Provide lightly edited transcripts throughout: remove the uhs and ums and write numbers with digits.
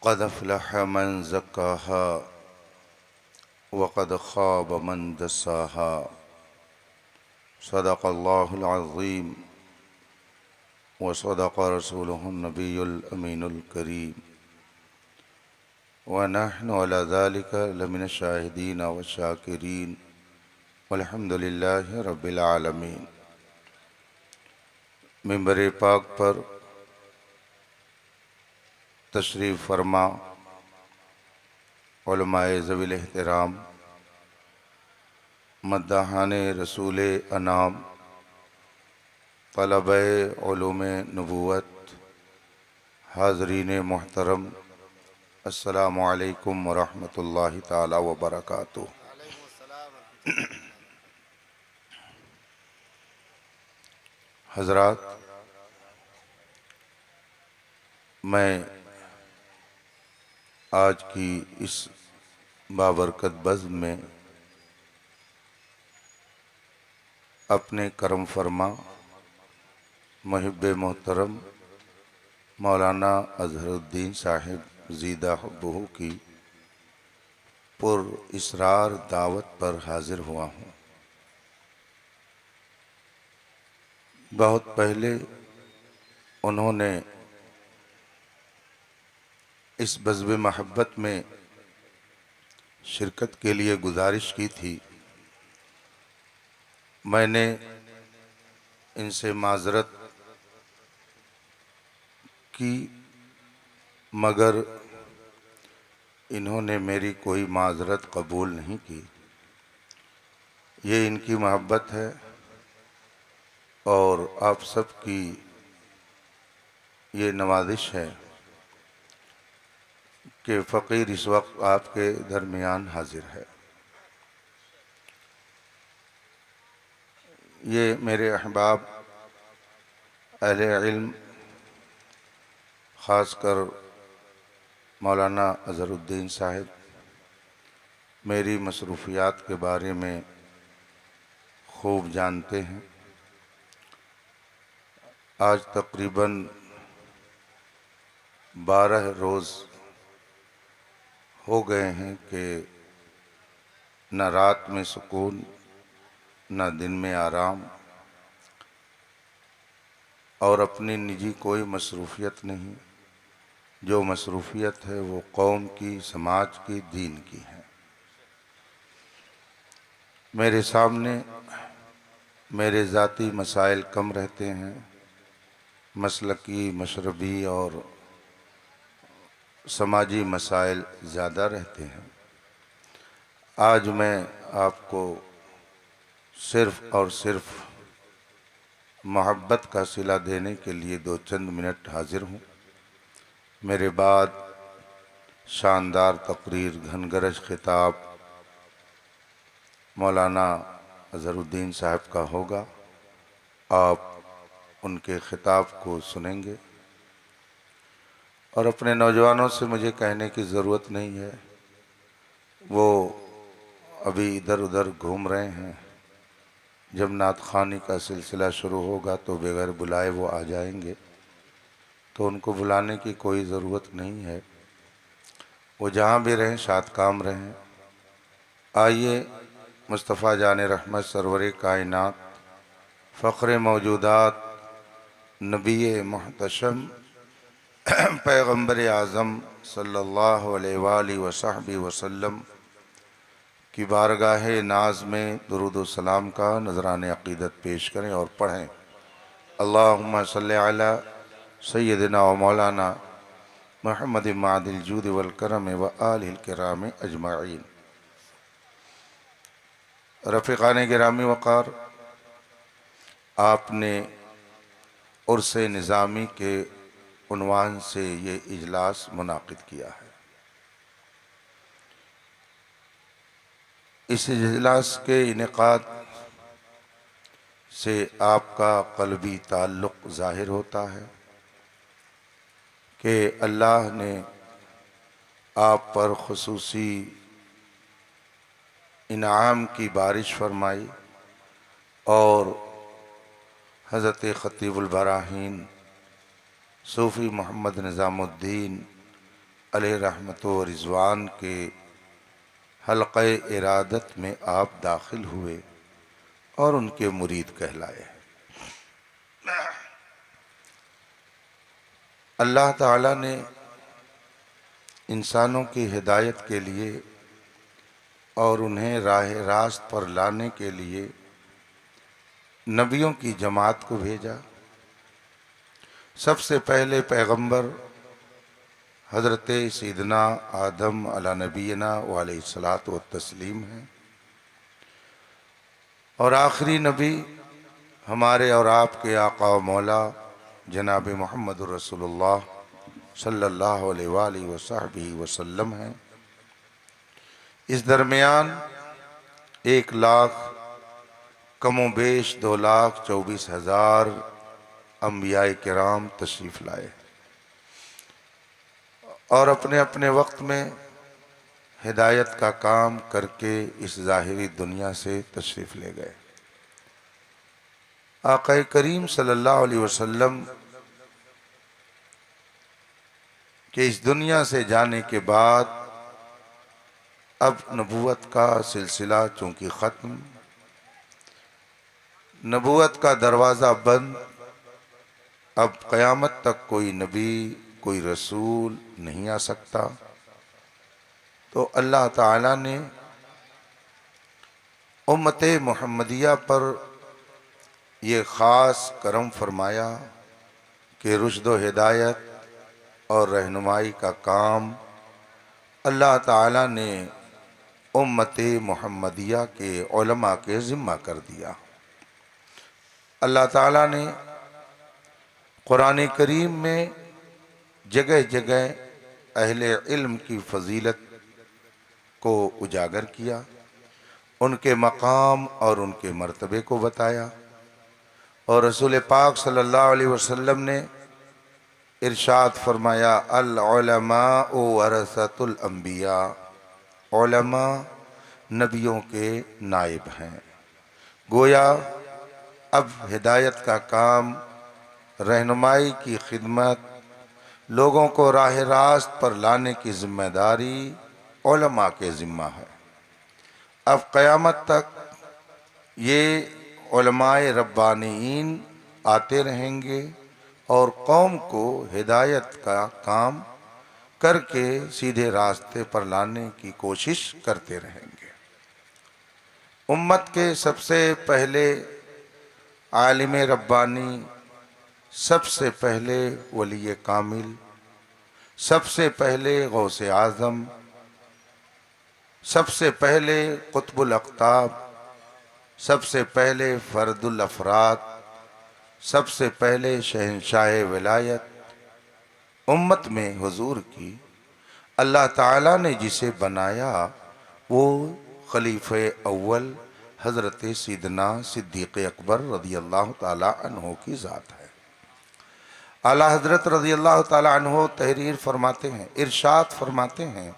قد افلح من زكاها وقد خاب من دساها صدق الله العظيم وصدق رسوله النبي الأمين الكريم ونحن على ذلك لمن الشاهدين والشاكرين والحمد لله رب العالمين۔ منبر پاک پر تشریف فرما علماء ذوی الاحترام، مداحان رسول انام، طلبہ علوم نبوت، حاضرین محترم، السلام علیکم ورحمۃ اللہ تعالی وبرکاتہ۔ حضرات، میں آج کی اس بابرکت بزم میں اپنے کرم فرما محب محترم مولانا اظہر الدین صاحب زیدہ حبہ کی پر اصرار دعوت پر حاضر ہوا ہوں۔ بہت پہلے انہوں نے اس بزم محبت میں شرکت کے لیے گزارش کی تھی۔ میں نے ان سے معذرت کی، مگر انہوں نے میری کوئی معذرت قبول نہیں کی۔ یہ ان کی محبت ہے اور آپ سب کی یہ نوازش ہے کہ فقیر اس وقت آپ کے درمیان حاضر ہے۔ یہ میرے احباب اہل علم، خاص کر مولانا اظہر الدین صاحب میری مصروفیات کے بارے میں خوب جانتے ہیں۔ آج تقریباً 12 روز ہو گئے ہیں کہ نہ رات میں سکون نہ دن میں آرام، اور اپنی نجی کوئی مصروفیت نہیں۔ جو مصروفیت ہے وہ قوم کی، سماج کی، دین کی ہے۔ میرے سامنے میرے ذاتی مسائل کم رہتے ہیں، مسلکی، مشربی اور سماجی مسائل زیادہ رہتے ہیں۔ آج میں آپ کو صرف اور صرف محبت کا صلہ دینے کے لیے 2 منٹ حاضر ہوں۔ میرے بعد شاندار تقریر، گھن گرج خطاب مولانا اظہر الدین صاحب کا ہوگا۔ آپ ان کے خطاب کو سنیں گے، اور اپنے نوجوانوں سے مجھے کہنے کی ضرورت نہیں ہے، وہ ابھی ادھر ادھر گھوم رہے ہیں۔ جب نعت خوانی کا سلسلہ شروع ہوگا تو بغیر بلائے وہ آ جائیں گے، تو ان کو بلانے کی کوئی ضرورت نہیں ہے۔ وہ جہاں بھی رہیں شاد کام رہیں۔ آئیے مصطفیٰ جان رحمت سرور کائنات، فخر موجودات، نبی محتشم، پیغمبر اعظم صلی اللہ علیہ وآلہ وصحبہ وسلم کی بارگاہ ناز میں درود و سلام کا نذران عقیدت پیش کریں اور پڑھیں۔ اللہم صلی علی سیدنا و مولانا محمد معد الجود والکرم و آلہ الکرام اجمعین۔ رفیقان گرامی وقار، آپ نے عرس نظامی کے عنوان سے یہ اجلاس منعقد کیا ہے۔ اس اجلاس کے انعقاد سے آپ کا قلبی تعلق ظاہر ہوتا ہے کہ اللہ نے آپ پر خصوصی انعام کی بارش فرمائی، اور حضرت خطیب البراہین صوفی محمد نظام الدین علیہ رحمت و رضوان کے حلقہ ارادت میں آپ داخل ہوئے اور ان کے مرید کہلائے۔ اللہ تعالیٰ نے انسانوں کی ہدایت کے لیے اور انہیں راہ راست پر لانے کے لیے نبیوں کی جماعت کو بھیجا۔ سب سے پہلے پیغمبر حضرت سیدنا آدم علی نبینا وعلیہ الصلاۃ والتسلیم ہیں، اور آخری نبی ہمارے اور آپ کے آقا و مولا جناب محمد رسول اللہ صلی اللہ علیہ وآلہ وصحبہ وسلم ہیں۔ اس درمیان 1,00,000 کم و بیش 2,24,000 انبیاء کرام تشریف لائے اور اپنے اپنے وقت میں ہدایت کا کام کر کے اس ظاہری دنیا سے تشریف لے گئے۔ آقا کریم صلی اللہ علیہ وسلم کہ اس دنیا سے جانے کے بعد اب نبوت کا سلسلہ چونکہ ختم، نبوت کا دروازہ بند، اب قیامت تک کوئی نبی کوئی رسول نہیں آ سکتا، تو اللہ تعالیٰ نے امت محمدیہ پر یہ خاص کرم فرمایا کہ رشد و ہدایت اور رہنمائی کا کام اللہ تعالیٰ نے امت محمدیہ کے علماء کے ذمہ کر دیا۔ اللہ تعالیٰ نے قرآن کریم میں جگہ جگہ اہل علم کی فضیلت کو اجاگر کیا، ان کے مقام اور ان کے مرتبے کو بتایا، اور رسول پاک صلی اللہ علیہ وسلم نے ارشاد فرمایا العلماء ورثۃ الانبیاء، علماء نبیوں کے نائب ہیں۔ گویا اب ہدایت کا کام، رہنمائی کی خدمت، لوگوں کو راہ راست پر لانے کی ذمہ داری علماء کے ذمہ ہے۔ اب قیامت تک یہ علماء ربانیین آتے رہیں گے اور قوم کو ہدایت کا کام کر کے سیدھے راستے پر لانے کی کوشش کرتے رہیں گے۔ امت کے سب سے پہلے عالم ربانی، سب سے پہلے ولی کامل، سب سے پہلے غوث اعظم، سب سے پہلے قطب الاقطاب، سب سے پہلے فرد الافراد، سب سے پہلے شہنشاہ ولایت امت میں حضور کی اللہ تعالیٰ نے جسے بنایا وہ خلیفہ اول حضرت سیدنا صدیق اکبر رضی اللہ تعالیٰ عنہ کی ذات ہے۔ اعلیٰ حضرت رضی اللہ تعالیٰ عنہ تحریر فرماتے ہیں، ارشاد فرماتے ہیں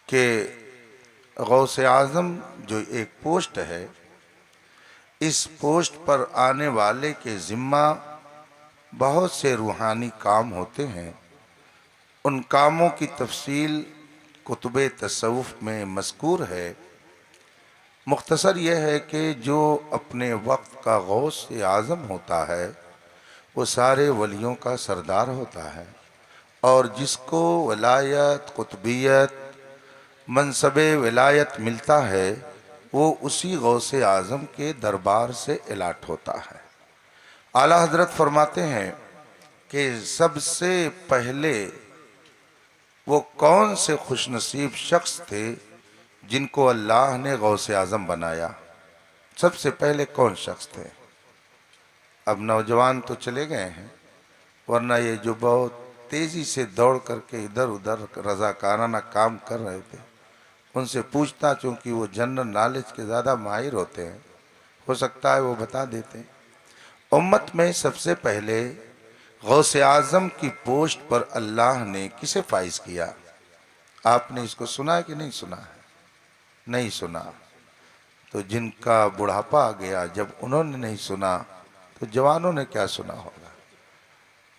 کہ غوث اعظم جو ایک پوسٹ ہے، اس پوسٹ پر آنے والے کے ذمہ بہت سے روحانی کام ہوتے ہیں۔ ان کاموں کی تفصیل کتب تصوف میں مذکور ہے۔ مختصر یہ ہے کہ جو اپنے وقت کا غوث اعظم ہوتا ہے وہ سارے ولیوں کا سردار ہوتا ہے، اور جس کو ولایت، قطبیت، منصب ولایت ملتا ہے وہ اسی غوث اعظم کے دربار سے الاٹ ہوتا ہے۔ اعلیٰ حضرت فرماتے ہیں کہ سب سے پہلے وہ کون سے خوش نصیب شخص تھے جن کو اللہ نے غوث اعظم بنایا؟ سب سے پہلے کون شخص تھے؟ اب نوجوان تو چلے گئے ہیں، ورنہ یہ جو بہت تیزی سے دوڑ کر کے ادھر ادھر رضاکارانہ کام کر رہے تھے، ان سے پوچھتا، چونکہ وہ جنرل نالج کے زیادہ ماہر ہوتے ہیں، ہو سکتا ہے وہ بتا دیتے ہیں۔ امت میں سب سے پہلے غوث اعظم کی پوسٹ پر اللہ نے کسے فائز کیا؟ آپ نے اس کو سنا ہے کہ نہیں سنا ہے؟ نہیں سنا تو جن کا بڑھاپا آ گیا، جب انہوں نے نہیں سنا تو جوانوں نے کیا سنا ہوگا؟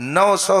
900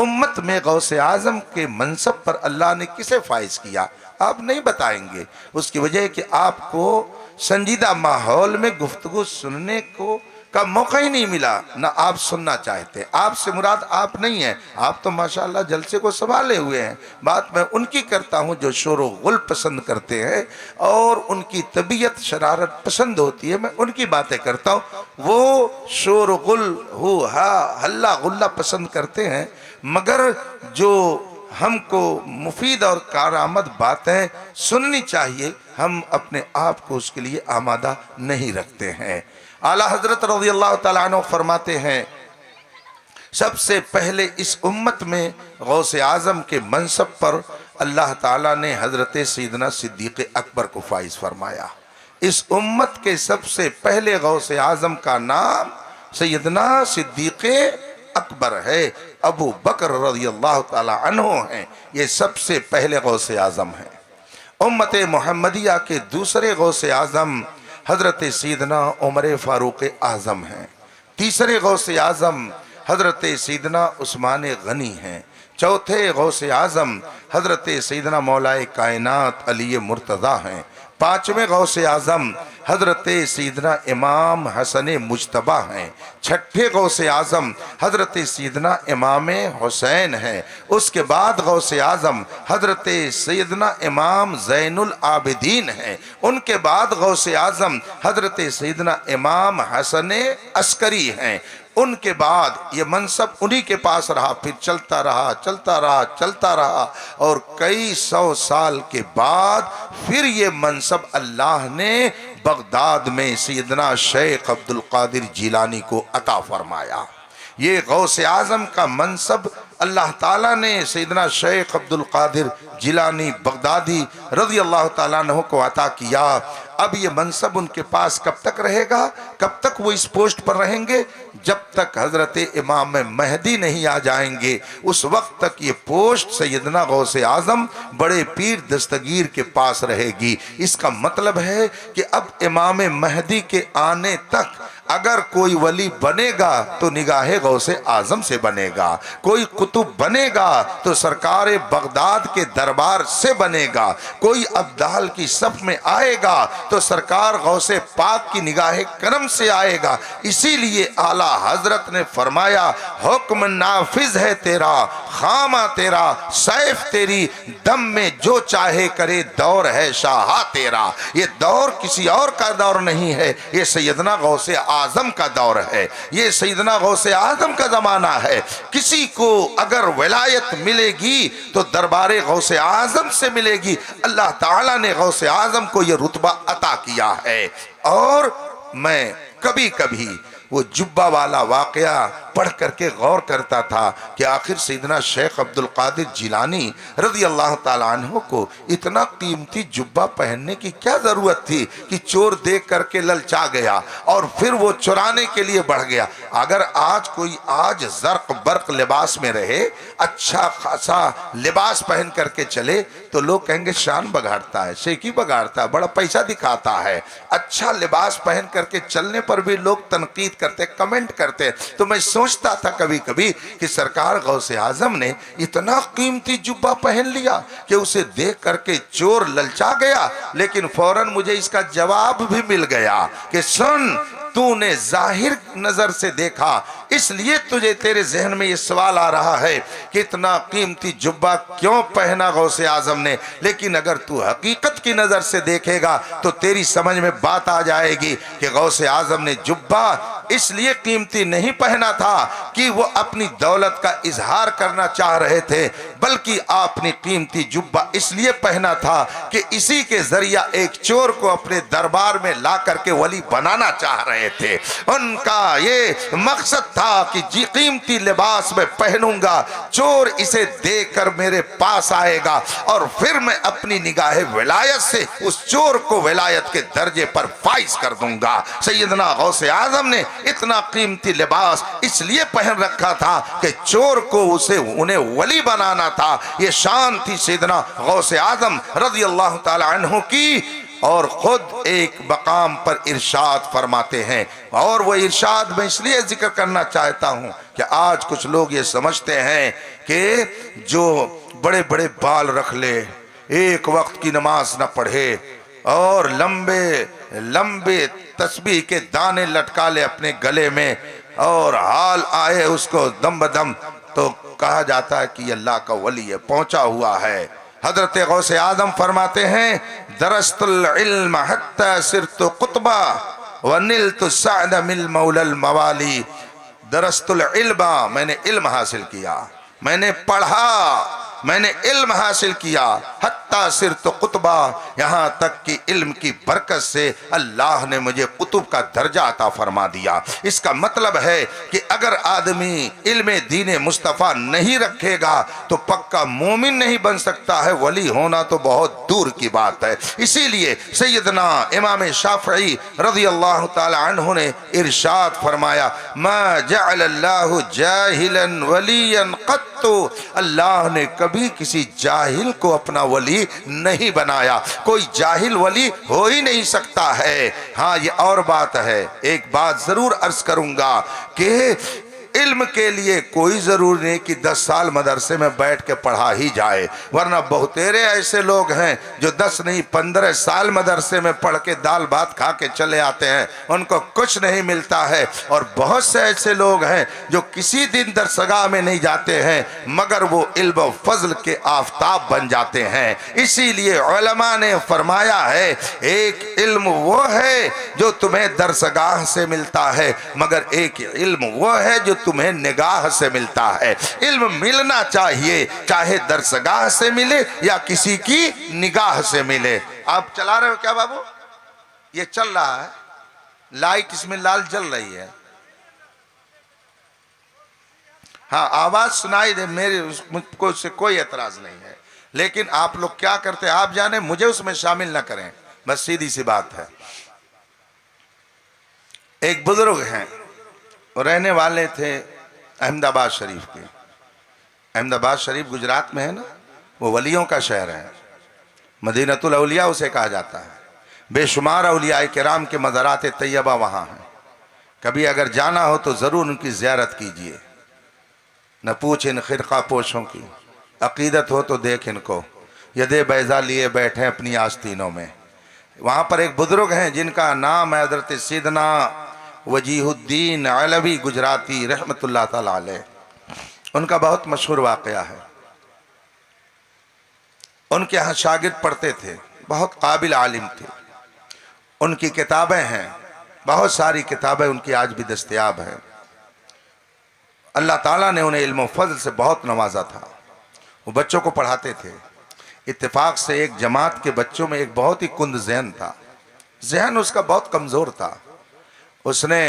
امت میں غوث اعظم کے منصب پر اللہ نے کسے فائز کیا؟ آپ نہیں بتائیں گے۔ اس کی وجہ ہے کہ آپ کو سنجیدہ ماحول میں گفتگو سننے کا موقع ہی نہیں ملا، نہ آپ سننا چاہتے۔ آپ سے مراد آپ نہیں ہیں، آپ تو ماشاءاللہ جلسے کو سنبھالے ہوئے ہیں۔ بات میں ان کی کرتا ہوں جو شور و غل پسند کرتے ہیں اور ان کی طبیعت شرارت پسند ہوتی ہے، میں ان کی باتیں کرتا ہوں۔ وہ شور و غل ہلا غلہ پسند کرتے ہیں، مگر جو ہم کو مفید اور کارآمد باتیں سننی چاہیے، ہم اپنے آپ کو اس کے لیے آمادہ نہیں رکھتے ہیں۔ اعلیٰ حضرت رضی اللہ تعالیٰ عنہ فرماتے ہیں سب سے پہلے اس امت میں غوث اعظم کے منصب پر اللہ تعالیٰ نے حضرت سیدنا صدیق اکبر کو فائز فرمایا۔ اس امت کے سب سے پہلے غوث اعظم کا نام سیدنا صدیق اکبر ہے، ابو بکر رضی اللہ تعالیٰ عنہ ہیں، یہ سب سے پہلے غوث اعظم ہیں۔ امت محمدیہ کے دوسرے غوث اعظم حضرت سیدنا عمر فاروق اعظم ہیں۔ تیسرے غوث اعظم حضرت سیدنا عثمان غنی ہیں۔ چوتھے غوث اعظم حضرت سیدنا مولا کائنات علی مرتضیٰ ہیں۔ پانچویں غوث اعظم حضرت سیدنا امام حسن مجتبیٰ ہیں۔ چھٹے غوث اعظم حضرت سیدنا امام حسین ہیں۔ اس کے بعد غوث اعظم حضرت سیدنا امام زین العابدین ہیں۔ ان کے بعد غوث اعظم حضرت سیدنا امام حسن عسکری ہیں۔ ان کے بعد یہ منصب انہی کے پاس رہا، پھر چلتا رہا اور کئی سو سال کے بعد پھر یہ منصب اللہ نے بغداد میں سیدنا شیخ عبد القادر جیلانی کو عطا فرمایا۔ یہ غوث اعظم کا منصب اللہ تعالیٰ نے سیدنا شیخ عبد القادر جیلانی بغدادی رضی اللہ تعالیٰ عنہ کو عطا کیا۔ اب یہ منصب ان کے پاس کب تک رہے گا؟ کب تک وہ اس پوسٹ پر رہیں گے؟ جب تک حضرت امام مہدی نہیں آ جائیں گے، اس وقت تک یہ پوسٹ سیدنا غوث اعظم بڑے پیر دستگیر کے پاس رہے گی۔ اس کا مطلب ہے کہ اب امام مہدی کے آنے تک اگر کوئی ولی بنے گا تو نگاہ غوث اعظم سے بنے گا، کوئی قطب بنے گا تو سرکار بغداد کے دربار سے بنے گا، کوئی ابدال کی صف میں آئے گا تو سرکار غوث پاک کی نگاہ کرم سے آئے گا۔ اسی لیے اعلیٰ حضرت نے فرمایا حکم نافذ ہے تیرا، خامہ تیرا، سیف تیری، دم میں جو چاہے کرے، دور ہے شاہا تیرا۔ یہ دور کسی اور کا دور نہیں ہے، یہ سیدنا غوث اعظم کا دور ہے، یہ سیدنا غوث اعظم کا زمانہ ہے۔ کسی کو اگر ولایت ملے گی تو دربار غوث اعظم سے ملے گی۔ اللہ تعالیٰ نے غوث اعظم کو یہ رتبہ عطا کیا ہے۔ اور میں کبھی کبھی وہ جبہ والا واقعہ پڑھ کر کے غور کرتا تھا کہ آخر سیدنا شیخ عبد القادر جیلانی رضی اللہ تعالیٰ عنہ کو اتنا قیمتی جبہ پہننے کی کیا ضرورت تھی کہ چور دیکھ کر کے للچا گیا اور پھر وہ چرانے کے لیے بڑھ گیا۔ اگر آج کوئی زرق برق لباس میں رہے، اچھا خاصا لباس پہن کر کے چلے تو لوگ کہیں گے شان بگاڑتا ہے، شیخی بگاڑتا ہے، بڑا پیسہ دکھاتا ہے۔ اچھا لباس پہن کر کے چلنے پر بھی لوگ تنقید کرتے، کمنٹ کرتے۔ تو میں سوچتا تھا کبھی کبھی کہ سرکار غوث اعظم نے اتنا قیمتی جبہ پہن لیا کہ اسے دیکھ کر کے چور للچا گیا، لیکن فوراً مجھے اس کا جواب بھی مل گیا کہ سن، تو نے ظاہر نظر سے دیکھا، اس لیے تجھے تیرے ذہن میں یہ سوال آ رہا ہے کہ اتنا قیمتی جبہ کیوں پہنا غوث اعظم نے، لیکن اگر تو حقیقت کی نظر سے دیکھے گا تو تیری سمجھ میں بات آ جائے گی کہ غوث اعظم نے جبہ اس لیے قیمتی نہیں پہنا تھا کہ وہ اپنی دولت کا اظہار کرنا چاہ رہے تھے، بلکہ آپ نے قیمتی جبہ اس لیے پہنا تھا کہ اسی کے ذریعہ ایک چور کو اپنے دربار میں لا کر کے ولی بنانا چاہ رہے تھے۔ ان کا یہ مقصد تھا کہ قیمتی لباس میں پہنوں گا، چور اسے دیکھ کر میرے پاس آئے گا اور پھر میں اپنی نگاہ ولایت سے اس چور کو ولایت کے درجے پر فائز کر دوں گا۔ سیدنا غوث اعظم نے اتنا قیمتی لباس اس لیے پہن رکھا تھا کہ چور کو انہیں ولی بنانا تھا۔ یہ شان تھی سیدنا غوث اعظم رضی اللہ تعالی عنہ کی۔ اور خود ایک مقام پر ارشاد فرماتے ہیں، اور وہ ارشاد میں اس لیے ذکر کرنا چاہتا ہوں کہ آج کچھ لوگ یہ سمجھتے ہیں کہ جو بڑے بڑے بال رکھ لے، ایک وقت کی نماز نہ پڑھے اور لمبے لمبے تسبیح کے دانے لٹکا لے اپنے گلے میں اور حال آئے اس کو دم بدم، تو کہا جاتا ہے کہ یہ اللہ کا ولی ہے، پہنچا ہوا ہے۔ حضرت غوث اعظم فرماتے ہیں درست العلم حتی صرت قطبا ونلت السعد من مولا الموالی، درست العلم، میں نے علم حاصل کیا، میں نے پڑھا، میں نے علم حاصل کیا، حتی صرت قطبا، یہاں تک کہ علم کی برکت سے اللہ نے مجھے قطب کا درجہ عطا فرما دیا۔ اس کا مطلب ہے کہ اگر آدمی علم دین مصطفیٰ نہیں رکھے گا تو پکا مومن نہیں بن سکتا ہے، ولی ہونا تو بہت دور کی بات ہے۔ اسی لیے سیدنا امام شافعی رضی اللہ تعالی عنہ نے ارشاد فرمایا ما جعل اللہ جاہلا ولیا قط، اللہ نے کبھی کسی جاہل کو اپنا ولی نہیں بنایا، کوئی جاہل ولی ہو ہی نہیں سکتا ہے۔ ہاں یہ اور بات ہے، ایک بات ضرور عرض کروں گا کہ علم کے لیے کوئی ضرور نہیں کہ 10 سال مدرسے میں بیٹھ کے پڑھا ہی جائے، ورنہ بہتیرے ایسے لوگ ہیں جو 10 نہیں 15 سال مدرسے میں پڑھ کے دال بات کھا کے چلے آتے ہیں، ان کو کچھ نہیں ملتا ہے۔ اور بہت سے ایسے لوگ ہیں جو کسی دن درسگاہ میں نہیں جاتے ہیں مگر وہ علم و فضل کے آفتاب بن جاتے ہیں۔ اسی لیے علماء نے فرمایا ہے ایک علم وہ ہے جو تمہیں درسگاہ سے ملتا ہے، مگر ایک علم وہ ہے جو تمہیں نگاہ سے ملتا ہے۔ علم ملنا چاہیے، چاہے درسگاہ سے ملے یا کسی کی نگاہ سے ملے۔ آپ چلا رہے ہو کیا بابو؟ یہ چل رہا ہے، لائٹ اس میں لال جل رہی ہے۔ ہاں آواز سنائی دے، میرے مجھ کو اس سے کوئی اعتراض نہیں ہے، لیکن آپ لوگ کیا کرتے آپ جانے، مجھے اس میں شامل نہ کریں، بس سیدھی سی بات ہے۔ ایک بزرگ ہیں، رہنے والے تھے احمد آباد شریف کے۔ احمد آباد شریف گجرات میں ہے نا، وہ ولیوں کا شہر ہے، مدینۃ الاولیاء اسے کہا جاتا ہے۔ بے شمار اولیاء کرام کے مزارات طیبہ وہاں ہیں، کبھی اگر جانا ہو تو ضرور ان کی زیارت کیجئے۔ نہ پوچھ ان خرقہ پوشوں کی، عقیدت ہو تو دیکھ ان کو، یدے بیضا لیے بیٹھے اپنی آستینوں میں۔ وہاں پر ایک بزرگ ہیں جن کا نام ہے حضرت سیدنا وجیہ الدین علوی گجراتی رحمت اللہ تعالی علیہ۔ ان کا بہت مشہور واقعہ ہے، ان کے ہاں شاگرد پڑھتے تھے، بہت قابل عالم تھے، ان کی کتابیں ہیں، بہت ساری کتابیں ان کی آج بھی دستیاب ہیں۔ اللہ تعالیٰ نے انہیں علم و فضل سے بہت نوازا تھا، وہ بچوں کو پڑھاتے تھے۔ اتفاق سے ایک جماعت کے بچوں میں ایک بہت ہی کند ذہن تھا، ذہن اس کا بہت کمزور تھا، اس نے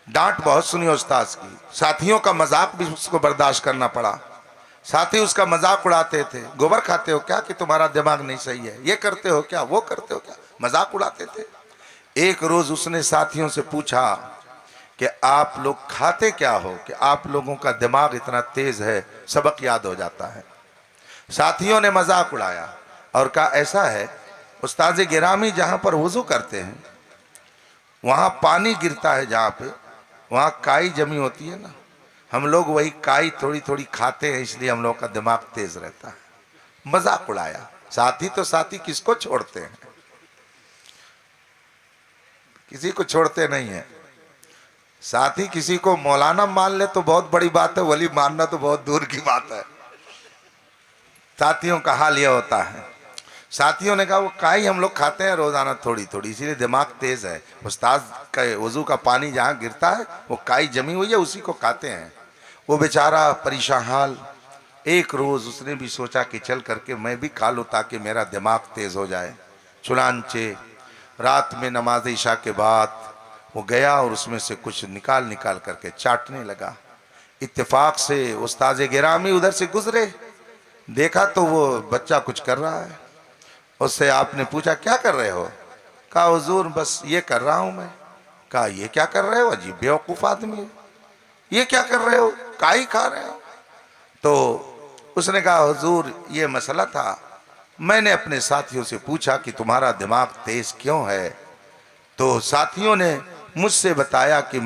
ڈانٹ بہت سنی استاذ کی، ساتھیوں کا مذاق بھی اس کو برداشت کرنا پڑا، ساتھی اس کا مذاق اڑاتے تھے، گوبر کھاتے ہو کیا کہ تمہارا دماغ نہیں صحیح ہے، یہ کرتے ہو کیا وہ کرتے ہو کیا، مذاق اڑاتے تھے۔ ایک روز اس نے ساتھیوں سے پوچھا کہ آپ لوگ کھاتے کیا ہو کہ آپ لوگوں کا دماغ اتنا تیز ہے سبق یاد ہو جاتا ہے۔ ساتھیوں نے مذاق اڑایا اور کہا ایسا ہے استاذ گرامی جہاں پر وضو کرتے ہیں وہاں پانی گرتا ہے، جہاں پہ وہاں کائی جمی ہوتی ہے نا، ہم لوگ وہی کائی تھوڑی تھوڑی کھاتے ہیں، اس لیے ہم لوگ کا دماغ تیز رہتا ہے۔ مذاق اڑایا۔ ساتھی تو ساتھی کس کو چھوڑتے ہیں، کسی کو چھوڑتے نہیں ہیں۔ ساتھی کسی کو مولانا مان لے تو بہت بڑی بات ہے، ولی ماننا تو بہت دور کی بات ہے۔ ساتھیوں کا حال یہ ہوتا ہے، ساتھیوں نے کہا وہ کائی ہم لوگ کھاتے ہیں روزانہ تھوڑی تھوڑی، اسی لیے دماغ تیز ہے، استاذ کا وضو کا پانی جہاں گرتا ہے وہ کائی جمی ہوئی ہے اسی کو کھاتے ہیں۔ وہ بیچارہ پریشان حال، ایک روز اس نے بھی سوچا کہ چل کر کے میں بھی کھا لوں تاکہ میرا دماغ تیز ہو جائے۔ چنانچہ رات میں نماز عشاء کے بعد وہ گیا اور اس میں سے کچھ نکال کر کے چاٹنے لگا۔ اتفاق سے استاذ گرامی ادھر سے گزرے، دیکھا تو وہ بچہ کچھ کر رہا ہے۔ اس سے آپ نے پوچھا کیا کر رہے ہو؟ کہا حضور بس یہ کر رہا ہوں میں۔ کہا یہ کیا کر رہے ہو، عجیب بیوقوف آدمی ہے، یہ کیا کر رہے ہو، کائی کھا رہے ہو؟ تو اس نے کہا حضور یہ مسئلہ تھا، میں نے اپنے ساتھیوں سے پوچھا کہ تمہارا دماغ تیز کیوں ہے؟ تو ساتھیوں نے مجھ سے بتایا کہ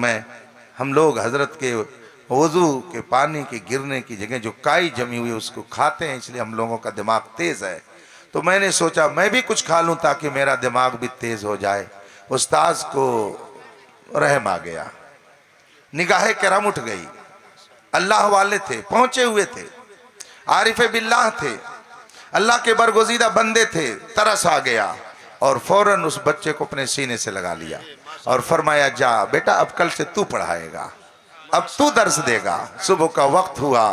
ہم لوگ حضرت کے وضو کے پانی کے گرنے کی جگہ جو کائی جمی ہوئی اس کو کھاتے ہیں، اس لیے ہم لوگوں کا دماغ تیز ہے۔ تو میں نے سوچا میں بھی کچھ کھا لوں تاکہ میرا دماغ بھی تیز ہو جائے۔ استاذ کو رحم آ گیا، نگاہ کرم اٹھ گئی، اللہ والے تھے، پہنچے ہوئے تھے، عارف باللہ تھے، اللہ کے برگزیدہ بندے تھے، ترس آ گیا اور فوراً اس بچے کو اپنے سینے سے لگا لیا اور فرمایا جا بیٹا اب کل سے تو پڑھائے گا، اب تو درس دے گا۔ صبح کا وقت ہوا،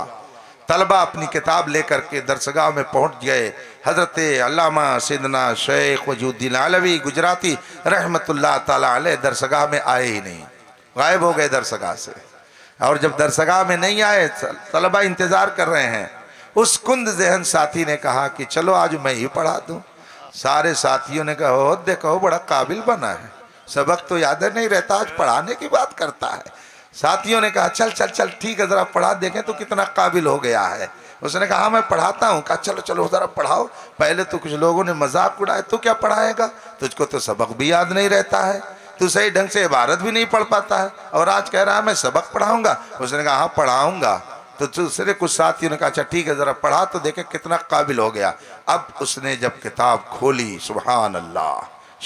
طلبہ اپنی کتاب لے کر کے درسگاہ میں پہنچ گئے۔ حضرت علامہ سیدنا شیخ وجود الدین علوی گجراتی رحمت اللہ تعالی علیہ درسگاہ میں آئے ہی نہیں، غائب ہو گئے درسگاہ سے۔ اور جب درسگاہ میں نہیں آئے، طلبہ انتظار کر رہے ہیں، اس کند ذہن ساتھی نے کہا کہ چلو آج میں ہی پڑھا دوں۔ سارے ساتھیوں نے کہا دیکھو بڑا قابل بنا ہے، سبق تو یاد نہیں رہتا، آج پڑھانے کی بات کرتا ہے۔ ساتھیوں نے کہا چل چل چل ٹھیک ہے ذرا پڑھا دیکھیں تو کتنا قابل ہو گیا ہے۔ اس نے کہا ہاں میں پڑھاتا ہوں۔ کہا چلو چلو ذرا پڑھاؤ۔ پہلے تو کچھ لوگوں نے مذاق اڑائے، تو کیا پڑھائے گا، تجھ کو تو سبق بھی یاد نہیں رہتا ہے، تو صحیح ڈھنگ سے عبارت بھی نہیں پڑھ پاتا ہے، اور آج کہہ رہا ہے میں سبق پڑھاؤں گا۔ اس نے کہا ہاں پڑھاؤں گا۔ تو دوسرے کچھ ساتھیوں نے کہا اچھا ٹھیک ہے ذرا پڑھا تو دیکھیں کتنا قابل ہو گیا۔ اب اس نے جب کتاب کھولی، سبحان اللہ،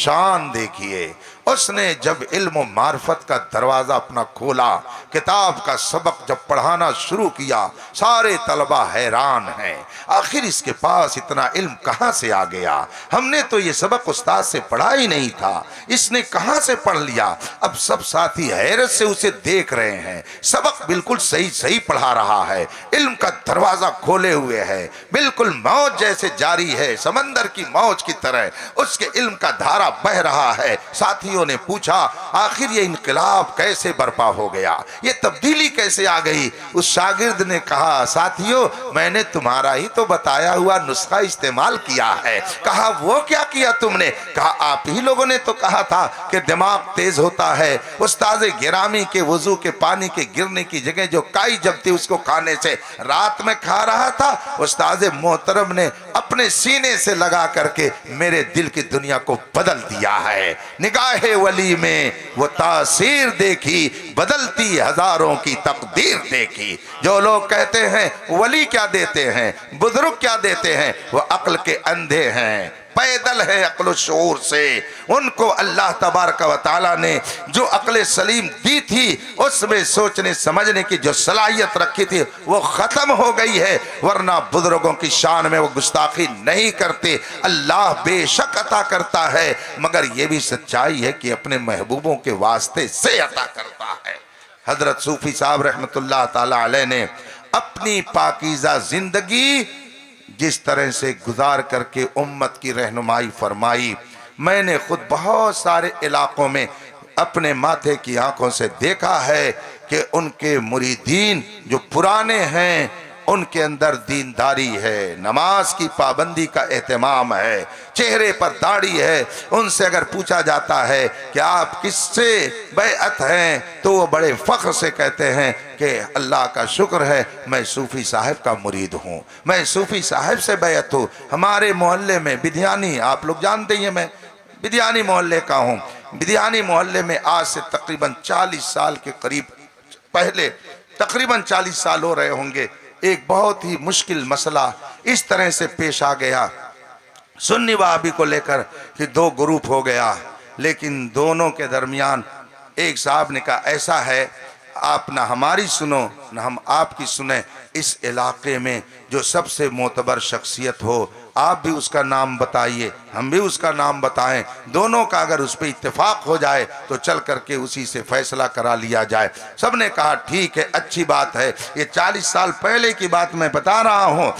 شان دیکھیے، اس نے جب علم و معرفت کا دروازہ اپنا کھولا، کتاب کا سبق جب پڑھانا شروع کیا، سارے طلبہ حیران ہیں، آخر اس کے پاس اتنا علم کہاں سے آ گیا؟ ہم نے تو یہ سبق استاد سے پڑھا ہی نہیں تھا، اس نے کہاں سے پڑھ لیا؟ اب سب ساتھی حیرت سے اسے دیکھ رہے ہیں، سبق بالکل صحیح پڑھا رہا ہے، علم کا دروازہ کھولے ہوئے ہے، بالکل موج جیسے جاری ہے، سمندر کی موج کی طرح اس کے علم کا دھارا بہ رہا ہے۔ ساتھیوں نے پوچھا آخر یہ انقلاب کیسے برپا ہو گیا، یہ تبدیلی کیسے آ گئی؟ اس شاگرد نے کہا ساتھیوں میں نے تمہارا ہی تو بتایا ہوا نسخہ استعمال کیا ہے۔ کہا وہ کیا کیا تم نے؟ کہا آپ ہی لوگوں نے تو کہا تھا کہ دماغ تیز ہوتا ہے۔ استاذ گرامی کے وضو کے پانی کے گرنے کی جگہ جو کائی جمتی اس کو کھانے سے رات میں کھا رہا تھا، استاذ محترم نے اپنے سینے سے لگا کر کے میرے دل کی دنیا کو بدل دیا ہے۔ نگاہ ولی میں وہ تاثیر دیکھی، بدلتی ہزاروں کی تقدیر دیکھی۔ جو لوگ کہتے ہیں ولی کیا دیتے ہیں، بزرگ کیا دیتے ہیں، وہ عقل کے اندھے ہیں، پیدل ہے عقل و شعور سے۔ ان کو اللہ تبارک و تعالیٰ نے جو عقل سلیم دی تھی، اس میں سوچنے سمجھنے کی جو صلاحیت رکھی تھی وہ ختم ہو گئی ہے، ورنہ بزرگوں کی شان میں وہ گستاخی نہیں کرتے۔ اللہ بے شک عطا کرتا ہے، مگر یہ بھی سچائی ہے کہ اپنے محبوبوں کے واسطے سے عطا کرتا ہے۔ حضرت صوفی صاحب رحمت اللہ تعالی علیہ نے اپنی پاکیزہ زندگی جس طرح سے گزار کر کے امت کی رہنمائی فرمائی، میں نے خود بہت سارے علاقوں میں اپنے ماتھے کی آنکھوں سے دیکھا ہے کہ ان کے مریدین جو پرانے ہیں ان کے اندر دینداری ہے، نماز کی پابندی کا اہتمام ہے، چہرے پر داڑھی ہے۔ ان سے اگر پوچھا جاتا ہے کہ آپ کس سے بیعت ہیں تو وہ بڑے فخر سے کہتے ہیں کہ اللہ کا شکر ہے میں صوفی صاحب کا مرید ہوں، میں صوفی صاحب سے بیعت ہوں۔ ہمارے محلے میں بدھیانی، آپ لوگ جانتے ہیں میں بدھیانی محلے کا ہوں، بدھیانی محلے میں آج سے تقریباً 40 سال کے قریب پہلے، تقریباً 40 سال ہو رہے ہوں گے، ایک بہت ہی مشکل مسئلہ اس طرح سے پیش آ گیا، سنی وہابی کو لے کر کہ دو گروپ ہو گیا، لیکن دونوں کے درمیان ایک صاحب نے کہا ایسا ہے آپ نہ ہماری سنو نہ ہم آپ کی سنیں، اس علاقے میں جو سب سے معتبر شخصیت ہو آپ بھی اس کا نام بتائیے، ہم بھی اس کا نام بتائیں، دونوں کا اگر اس پہ اتفاق ہو جائے تو چل کر کے اسی سے فیصلہ کرا لیا جائے۔ سب نے کہا ٹھیک ہے، اچھی بات ہے، یہ 40 سال پہلے کی بات میں بتا رہا ہوں۔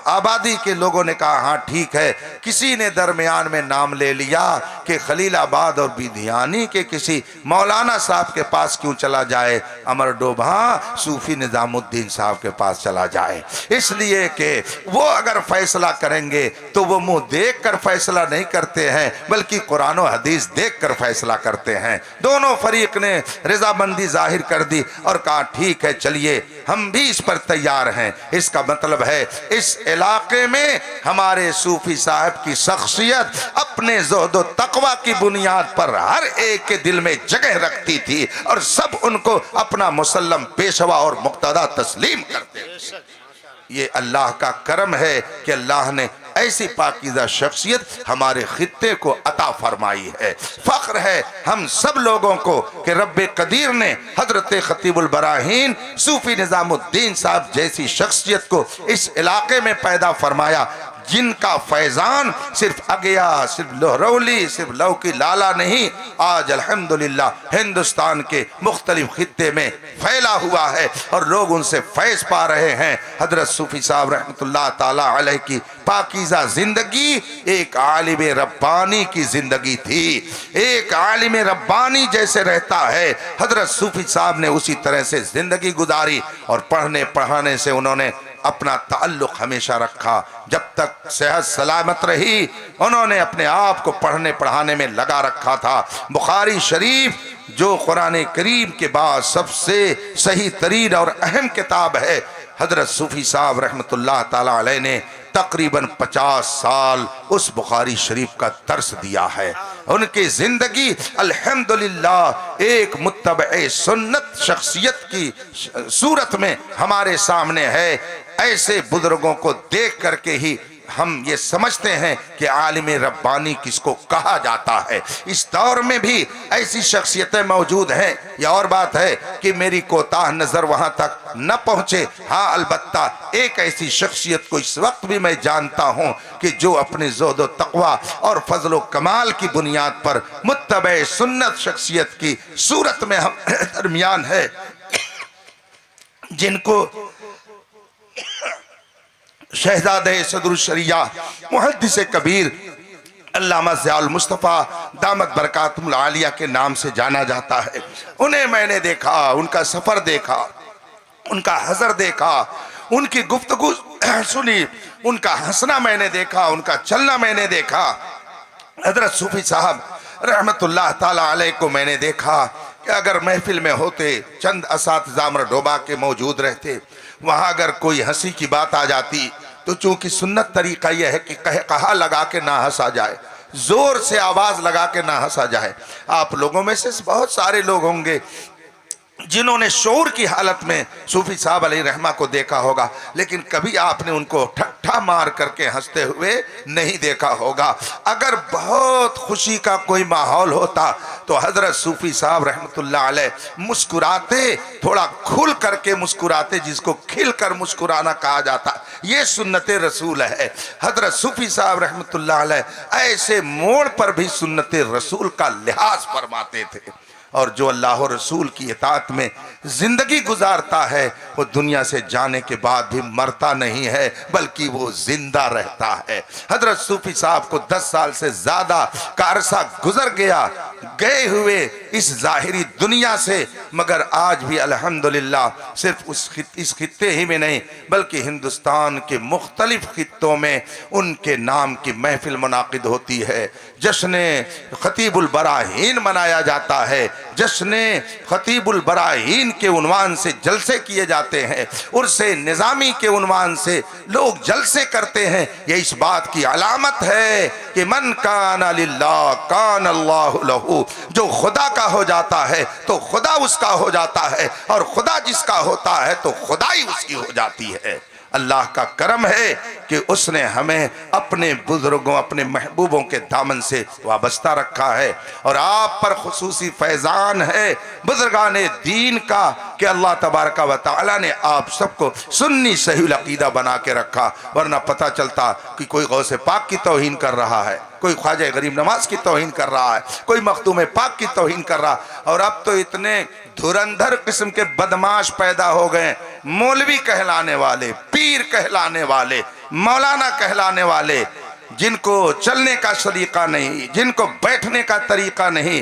آبادی کے لوگوں نے کہا ہاں ٹھیک ہے۔ کسی نے درمیان میں نام لے لیا کہ خلیل آباد اور بدھیانی کے کسی مولانا صاحب کے پاس کیوں چلا جائے، امر ڈوبھا صوفی نظام الدین صاحب کے پاس چلا جائے، اس لیے کہ وہ اگر فیصلہ کریں گے تو وہ منہ دیکھ کر فیصلہ نہیں کرتے ہیں بلکہ قرآن و حدیث دیکھ کر فیصلہ کرتے ہیں۔ دونوں فریق نے رضامندی ظاہر کر دی اور کہا ٹھیک ہے چلیے ہم بھی اس پر تیار ہیں۔ اس کا مطلب ہے اس علاقے میں ہمارے صوفی صاحب کی شخصیت اپنے زہد و تقوی کی بنیاد پر ہر ایک کے دل میں جگہ رکھتی تھی اور سب ان کو اپنا مسلم پیشوا اور مقتدا تسلیم کرتے تھے۔ یہ اللہ کا کرم ہے کہ اللہ نے ایسی پاکیزہ شخصیت ہمارے خطے کو عطا فرمائی ہے۔ فخر ہے ہم سب لوگوں کو کہ رب قدیر نے حضرت خطیب البراہین صوفی نظام الدین صاحب جیسی شخصیت کو اس علاقے میں پیدا فرمایا، جن کا فیضان صرف اگیا، صرف لہرولی، صرف لوکی لالا نہیں، آج الحمدللہ ہندوستان کے مختلف خطے میں پھیلا ہوا ہے اور لوگ ان سے فیض پا رہے ہیں۔ حضرت صوفی صاحب رحمت اللہ تعالی علیہ کی پاکیزہ زندگی ایک عالم ربانی کی زندگی تھی۔ ایک عالم ربانی جیسے رہتا ہے حضرت صوفی صاحب نے اسی طرح سے زندگی گزاری اور پڑھنے پڑھانے سے انہوں نے اپنا تعلق ہمیشہ رکھا۔ جب تک صحت سلامت رہی انہوں نے اپنے آپ کو پڑھنے پڑھانے میں لگا رکھا تھا۔ بخاری شریف جو قرآن کریم کے بعد سب سے صحیح ترین اور اہم کتاب ہے، حضرت صوفی صاحب رحمت اللہ تعالی علیہ نے تقریباً 50 سال اس بخاری شریف کا درس دیا ہے۔ ان کی زندگی الحمدللہ ایک متبع سنت شخصیت کی صورت میں ہمارے سامنے ہے۔ ایسے بزرگوں کو دیکھ کر کے ہی ہم یہ سمجھتے ہیں کہ عالم ربانی کس کو کہا جاتا ہے۔ اس دور میں بھی ایسی شخصیتیں موجود ہیں۔ یہ اور بات ہے کہ میری کوتاہ نظر وہاں تک نہ پہنچے، ہاں البتہ ایک ایسی شخصیت کو اس وقت بھی میں جانتا ہوں کہ جو اپنے زہد و تقوی اور فضل و کمال کی بنیاد پر متبع سنت شخصیت کی صورت میں ہم درمیان ہے، جن کو شہزادہ صدر الشریعہ محدث کبیر علامہ ضیاء المصطفیٰ دامت برکاتہم العالیہ کے نام سے جانا جاتا ہے۔ انہیں میں نے دیکھا، ان کا سفر دیکھا، ان کا حضر دیکھا، ان کی گفتگو سنی، ان کا ہنسنا میں نے دیکھا، ان کا چلنا میں نے دیکھا۔ حضرت صوفی صاحب رحمت اللہ تعالی علیہ کو میں نے دیکھا کہ اگر محفل میں ہوتے، چند اساتذہ امر ڈوبا کے موجود رہتے، وہاں اگر کوئی ہنسی کی بات آ جاتی تو چونکہ سنت طریقہ یہ ہے کہ کہا لگا کے نہ ہنسا جائے، زور سے آواز لگا کے نہ ہنسا جائے۔ آپ لوگوں میں سے بہت سارے لوگ ہوں گے جنہوں نے شعور کی حالت میں صوفی صاحب علیہ رحمہ کو دیکھا ہوگا، لیکن کبھی آپ نے ان کو ٹھٹھا مار کر کے ہنستے ہوئے نہیں دیکھا ہوگا۔ اگر بہت خوشی کا کوئی ماحول ہوتا تو حضرت صوفی صاحب رحمت اللہ علیہ مسکراتے، تھوڑا کھل کر کے مسکراتے، جس کو کھل کر مسکرانا کہا جاتا۔ یہ سنت رسول ہے۔ حضرت صوفی صاحب رحمت اللہ علیہ ایسے موڑ پر بھی سنت رسول کا لحاظ فرماتے تھے، اور جو اللہ و رسول کی اطاعت میں زندگی گزارتا ہے وہ دنیا سے جانے کے بعد بھی مرتا نہیں ہے بلکہ وہ زندہ رہتا ہے۔ حضرت صوفی صاحب کو 10 سال سے زیادہ کا عرصہ گزر گیا گئے ہوئے اس ظاہری دنیا سے، مگر آج بھی الحمدللہ صرف اس خطے ہی میں نہیں بلکہ ہندوستان کے مختلف خطوں میں ان کے نام کی محفل منعقد ہوتی ہے۔ جشن خطیب البراہین منایا جاتا ہے، جشن خطیب البراہین کے عنوان سے جلسے کیے جاتے ہیں، عرس نظامی کے عنوان سے لوگ جلسے کرتے ہیں۔ یہ اس بات کی علامت ہے کہ من کان للہ کان اللہ لہو، جو خدا کا ہو جاتا ہے تو خدا اس کا ہو جاتا ہے، اور خدا جس کا ہوتا ہے تو خدائی اس کی ہو جاتی ہے۔ اللہ کا کرم ہے کہ اس نے ہمیں اپنے بزرگوں، اپنے محبوبوں کے دامن سے وابستہ رکھا ہے، اور آپ پر خصوصی فیضان ہے بزرگان دین کا کہ اللہ تبارک و تعالی نے آپ سب کو سنی صحیح العقیدہ بنا کے رکھا، ورنہ پتہ چلتا کہ کوئی غوث پاک کی توہین کر رہا ہے، کوئی خواجہ غریب نواز کی توہین کر رہا ہے، کوئی مخدوم پاک کی توہین کر رہا، اور اب تو اتنے دھرندھر قسم کے بدماش پیدا ہو گئے، مولوی کہلانے والے، پیر کہلانے والے، مولانا کہلانے والے، جن کو چلنے کا سلیقہ نہیں، جن کو بیٹھنے کا طریقہ نہیں،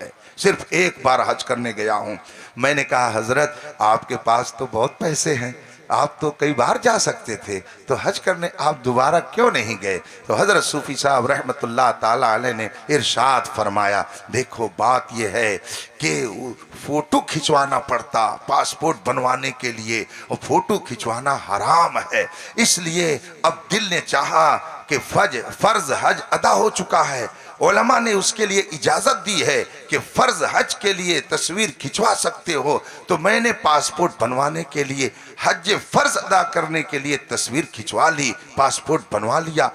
ہے، صرف ایک بار حج کرنے گیا ہوں۔ میں نے کہا حضرت آپ کے پاس تو بہت پیسے ہیں، آپ تو کئی بار جا سکتے تھے، تو حج کرنے آپ دوبارہ کیوں نہیں گئے؟ تو حضرت صوفی صاحب رحمت اللہ تعالی علیہ نے ارشاد فرمایا، دیکھو بات یہ ہے کہ فوٹو کھچوانا پڑتا پاسپورٹ بنوانے کے لیے، اور فوٹو کھچوانا حرام ہے، اس لیے اب دل نے چاہا کہ فرض حج ادا ہو چکا ہے، علماء نے اس کے لیے اجازت دی ہے کہ فرض حج کے لیے تصویر کھچوا سکتے ہو، تو میں نے پاسپورٹ بنوانے کے لیے حج فرض ادا کرنے کے لیے تصویر کھچوا لی، پاسپورٹ بنوا لیا۔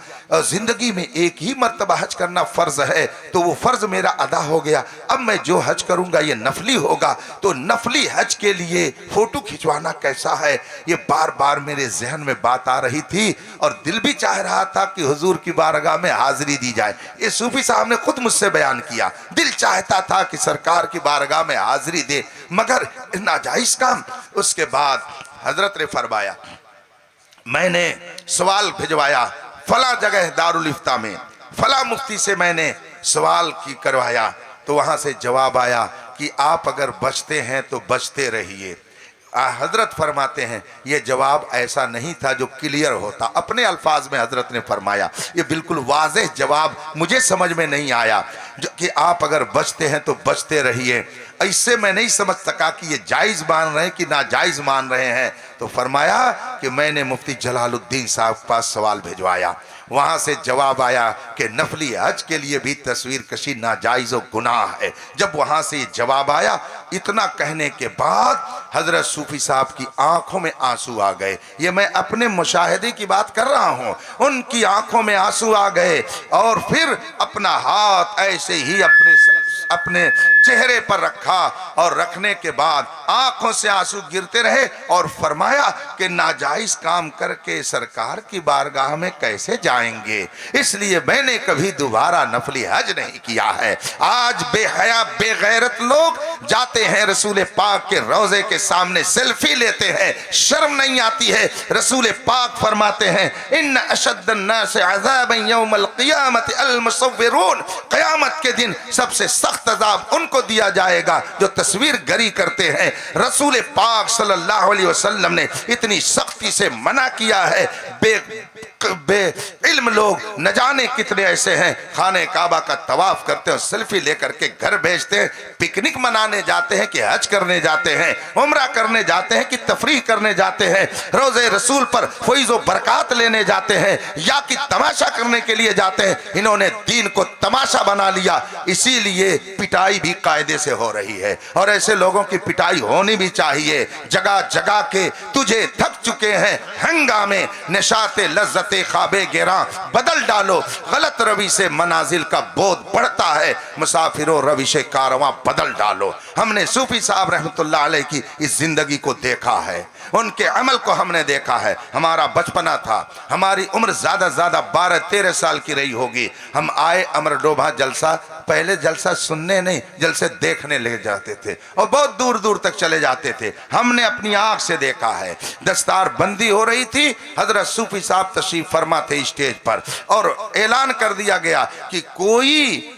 زندگی میں ایک ہی مرتبہ حج کرنا فرض ہے، تو وہ فرض میرا ادا ہو گیا، اب میں جو حج کروں گا یہ نفلی ہوگا، تو نفلی حج کے لیے فوٹو کھچوانا کیسا ہے؟ یہ بار بار میرے ذہن میں بات آ رہی تھی، اور دل بھی چاہ رہا تھا کہ حضور کی بارگاہ میں حاضری دی جائے۔ یہ صوفی صاحب نے خود مجھ سے بیان کیا، دل چاہتا تھا کہ سرکار کی بارگاہ میں حاضری دے، مگر ناجائز کام۔ اس کے بعد حضرت نے فرمایا، میں نے سوال بھجوایا فلاں جگہ دارالفتہ میں، فلاں مفتی سے میں نے سوال کی کروایا، تو وہاں سے جواب آیا کہ آپ اگر بچتے ہیں تو بچتے رہیے۔ حضرت فرماتے ہیں یہ جواب ایسا نہیں تھا جو کلیئر ہوتا، اپنے الفاظ میں حضرت نے فرمایا، یہ بالکل واضح جواب مجھے سمجھ میں نہیں آیا کہ آپ اگر بچتے ہیں تو بچتے رہیے۔ اس سے میں نہیں سمجھ سکا کہ یہ جائز مان رہے ہیں کہ ناجائز مان رہے ہیں، تو فرمایا کہ میں نے مفتی جلال الدین صاحب کے پاس سوال بھیجوایا، وہاں سے جواب آیا کہ نفلی حج کے لیے بھی تصویر کشی ناجائز و گناہ ہے۔ جب وہاں سے یہ جواب آیا، اتنا کہنے کے بعد حضرت صوفی صاحب کی آنکھوں میں آنسو آ گئے۔ یہ میں اپنے مشاہدے کی بات کر رہا ہوں، ان کی آنکھوں میں آنسو آ گئے، اور پھر اپنا ہاتھ ایسے ہی اپنے چہرے پر رکھا، اور رکھنے کے بعد آنکھوں سے آنسو گرتے رہے، اور فرمایا کہ ناجائز کام کر کے سرکار کی بارگاہ میں کیسے جائیں گے، اس لیے میں نے کبھی دوبارہ نفلی حج نہیں کیا ہے۔ آج بے حیا بے غیرت لوگ جاتے ہیں رسول پاک کے روضے کے سامنے سیلفی لیتے ہیں، شرم نہیں آتی ہے۔ رسول پاک فرماتے ہیں ان اشد الناس عذابا یوم القیامت المصورون، قیامت کے دن سب سے سخت عذاب ان کو دیا جائے گا جو تصویر گری کرتے ہیں۔ رسول پاک صلی اللہ علیہ وسلم نے اتنی سختی سے منع کیا ہے۔ بے علم لوگ نہ جانے کتنے ایسے ہیں، خانہ کعبہ کا طواف کرتے ہیں، سیلفی لے کر کے گھر بھیجتے ہیں، پکنک منانے جاتے ہیں کہ حج کرنے جاتے ہیں، عمرہ کرنے جاتے ہیں کہ تفریح کرنے جاتے ہیں، روزے رسول پر فیض و برکات لینے جاتے ہیں، یا کہ تماشا کرنے کے لیے جاتے ہیں۔ انہوں نے دین کو تماشا بنا لیا، اسی لیے پٹائی بھی قاعدے سے ہو رہی ہے، اور ایسے لوگوں کی پٹائی ہونی بھی چاہیے۔ جگہ جگہ کے تجھے تھک چکے ہیں ہنگامے، نشاط لذت خواب گراں بدل ڈالو، غلط روی سے منازل کا بودھ بڑھتا ہے، مسافروں روش کارواں بدل ڈالو۔ ہم نے صوفی صاحب رحمت اللہ علیہ کی اس زندگی کو دیکھا ہے، ان کے عمل کو ہم نے دیکھا ہے۔ ہمارا بچپنا تھا، ہماری عمر زیادہ 12-13 سال کی رہی ہوگی، ہم آئے امر ڈوبھا جلسہ، پہلے جلسہ سننے نہیں جلسے دیکھنے لے جاتے تھے، اور بہت دور دور تک چلے جاتے تھے۔ ہم نے اپنی آنکھ سے دیکھا ہے، دستار بندی ہو رہی تھی، حضرت صوفی صاحب تشریف فرما تھے اسٹیج پر، اور اعلان کر دیا گیا کہ کوئی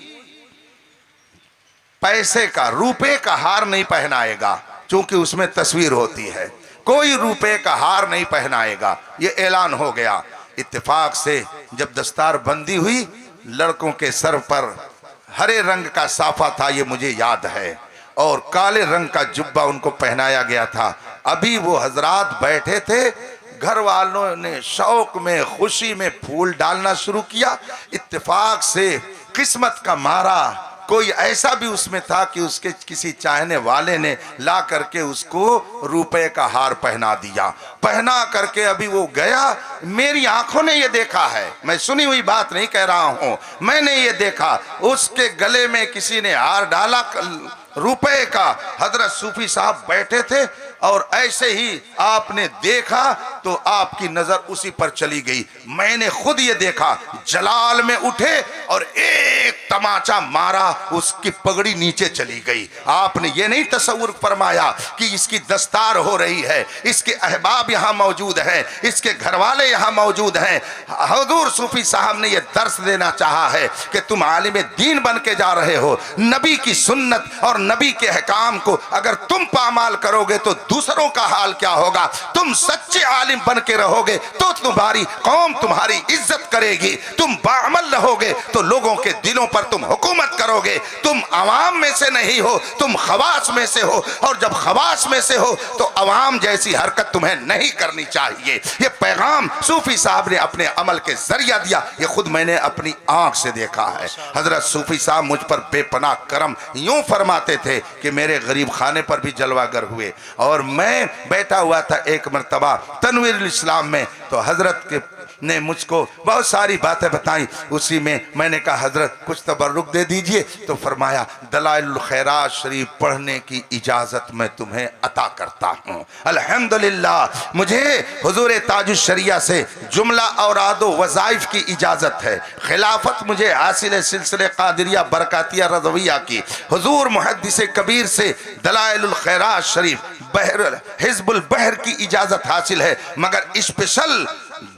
پیسے کا روپے کا ہار نہیں پہنائے گا، چونکہ اس میں تصویر ہوتی ہے، کوئی روپے کا ہار نہیں پہنائے گا، یہ اعلان ہو گیا۔ اتفاق سے جب دستار بندی ہوئی، لڑکوں کے سر پر ہرے رنگ کا صافہ تھا، یہ مجھے یاد ہے، اور کالے رنگ کا جبہ ان کو پہنایا گیا تھا۔ ابھی وہ حضرات بیٹھے تھے، گھر والوں نے شوق میں خوشی میں پھول ڈالنا شروع کیا۔ اتفاق سے قسمت کا مارا کوئی ایسا بھی اس میں تھا کہ اس کے کسی چاہنے والے نے لا کر کے اس کو روپے کا ہار پہنا دیا، پہنا کر کے ابھی وہ گیا۔ میری آنکھوں نے یہ دیکھا ہے، میں سنی ہوئی بات نہیں کہہ رہا ہوں، میں نے یہ دیکھا، اس کے گلے میں کسی نے ہار ڈالا روپے کا۔ حضرت صوفی صاحب بیٹھے تھے اور ایسے ہی آپ نے دیکھا تو آپ کی نظر اسی پر چلی گئی. میں نے خود یہ دیکھا, جلال میں اٹھے اور ایک تماچا مارا, اس کی پگڑی نیچے چلی گئی. آپ نے یہ نہیں تصور فرمایا کہ اس کی دستار ہو رہی ہے, اس کے احباب یہاں موجود ہیں, اس کے گھر والے یہاں موجود ہیں. حضور صوفی صاحب نے یہ درس دینا چاہا ہے کہ تم عالم دین بن کے جا رہے ہو, نبی کی سنت اور نبی کے احکام کو اگر تم پامال کرو گے تو دوسروں کا حال کیا ہوگا. تم سچے عالم بن کے رہو گے تو تمہاری قوم تمہاری عزت کرے گی, تم باعمل رہو گے تو لوگوں کے دلوں پر تم حکومت کرو گے. تم عوام میں سے نہیں ہو, تم خواص میں سے ہو, اور جب خواص میں سے ہو تو عوام جیسی حرکت تمہیں نہیں کرنی چاہیے. یہ پیغام صوفی صاحب نے اپنے عمل کے ذریعہ دیا, یہ خود میں نے اپنی آنکھ سے دیکھا ہے. حضرت صوفی صاحب مجھ پر بے پناہ کرم یوں فرماتے تھے کہ میرے غریب خانے پر بھی جلوہ گر ہوئے, اور میں بیٹھا ہوا تھا ایک مرتبہ تنویر الاسلام میں, تو حضرت کے نے مجھ کو بہت ساری باتیں بتائیں. اسی میں نے کہا حضرت کچھ تبرک دے دیجئے, تو فرمایا دلائل الخیرات شریف پڑھنے کی اجازت میں تمہیں عطا کرتا ہوں. الحمدللہ مجھے حضور تاج الشریعہ سے جملہ اوراد و وظائف کی اجازت ہے. خلافت مجھے حاصل ہے سلسلے قادریہ برکاتیہ رضویہ کی. حضور محدث کبیر سے دلائل الخیرات شریف حزب البحر کی اجازت حاصل ہے, مگر اسپیشل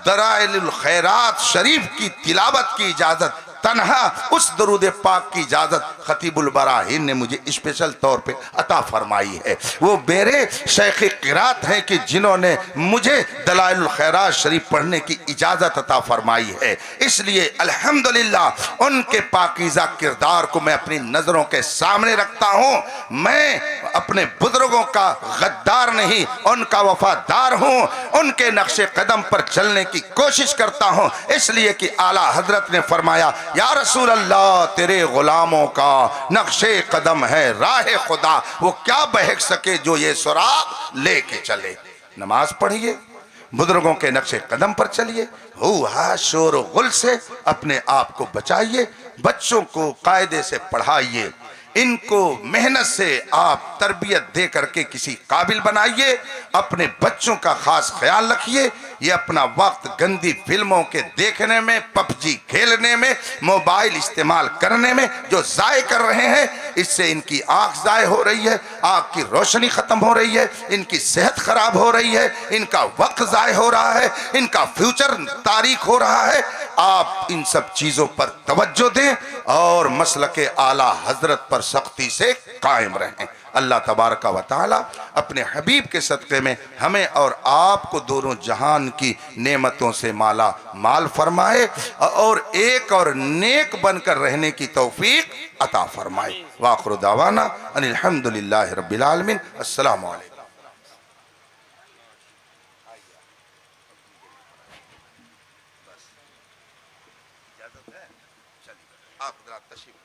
دلائل الخیرات شریف کی تلاوت کی اجازت, تنہا اس درود پاک کی اجازت خطیب البراہین نے مجھے اسپیشل طور پہ عطا فرمائی ہے. وہ میرے شیخ قرات ہیں کہ جنہوں نے مجھے دلائل الخیرات شریف پڑھنے کی اجازت عطا فرمائی ہے. اس لیے الحمدللہ ان کے پاکیزہ کردار کو میں اپنی نظروں کے سامنے رکھتا ہوں. میں اپنے بزرگوں کا غدار نہیں, ان کا وفادار ہوں, ان کے نقش قدم پر چلنے کی کوشش کرتا ہوں. اس لیے کہ اعلیٰ حضرت نے فرمایا یا رسول اللہ تیرے غلاموں کا نقش قدم ہے راہ خدا, وہ کیا بہک سکے جو یہ سراغ لے کے چلے. نماز پڑھیے, بزرگوں کے نقش قدم پر چلیے, ہوا شور و غل سے اپنے آپ کو بچائیے, بچوں کو قاعدے سے پڑھائیے, ان کو محنت سے آپ تربیت دے کر کے کسی قابل بنائیے. اپنے بچوں کا خاص خیال رکھیے. یہ اپنا وقت گندی فلموں کے دیکھنے میں, پب جی کھیلنے میں, موبائل استعمال کرنے میں جو ضائع کر رہے ہیں, اس سے ان کی آنکھ ضائع ہو رہی ہے, آنکھ کی روشنی ختم ہو رہی ہے, ان کی صحت خراب ہو رہی ہے, ان کا وقت ضائع ہو رہا ہے, ان کا فیوچر تاریک ہو رہا ہے. آپ ان سب چیزوں پر توجہ دیں اور مسلک اعلیٰ حضرت پر سختی سے قائم رہیں. اللہ تبارک و تعالی اپنے حبیب کے صدقے میں ہمیں اور آپ کو دونوں جہان کی نعمتوں سے مالا مال فرمائے اور ایک اور نیک بن کر رہنے کی توفیق عطا فرمائے. وآخر دعوانا ان الحمدللہ رب العالمین. السلام علیکم. آپ حضرات تشریف